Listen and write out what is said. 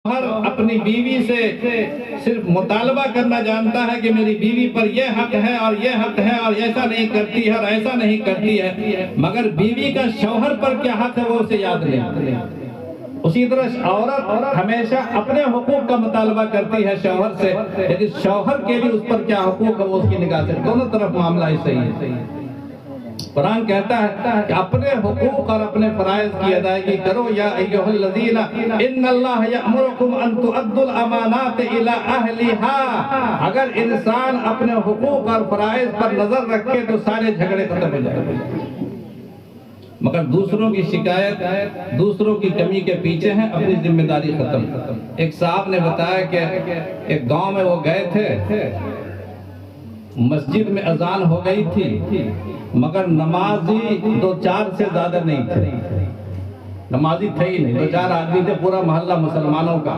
ہر اپنی بیوی سے صرف مطالبہ کرنا جانتا ہے کہ میری بیوی پر یہ حق ہے اور یہ حق ہے اور ایسا نہیں کرتی ہے اور ایسا نہیں کرتی ہے، مگر بیوی کا شوہر پر کیا حق ہے وہ اسے یاد نہیں۔ اسی طرح عورت ہمیشہ اپنے حقوق کا مطالبہ کرتی ہے شوہر سے، لیکن شوہر کے بھی اس پر کیا حقوق ہے وہ اس کی نگاہ سے دونوں طرف معاملہ ہی صحیح ہے۔ قرآن کہتا ہے کہ اپنے حقوق اور اپنے فرائض کی ادائیگی کرو۔ یا ایھا الذین ان اللہ یأمرکم ان تؤدوا الامانات الی اہلھا۔ اگر انسان اپنے حقوق اور فرائض پر نظر رکھے تو سارے جھگڑے ختم ہو جائیں گے، مگر دوسروں کی شکایت، دوسروں کی کمی کے پیچھے ہیں، اپنی ذمہ داری ختم۔ ایک صاحب نے بتایا کہ ایک گاؤں میں وہ گئے تھے، مسجد میں اذان ہو گئی تھی مگر نمازی دو چار سے زیادہ نہیں تھے، نمازی تھے ہی نہیں، دو چار آدمی تھے، پورا محلہ مسلمانوں کا۔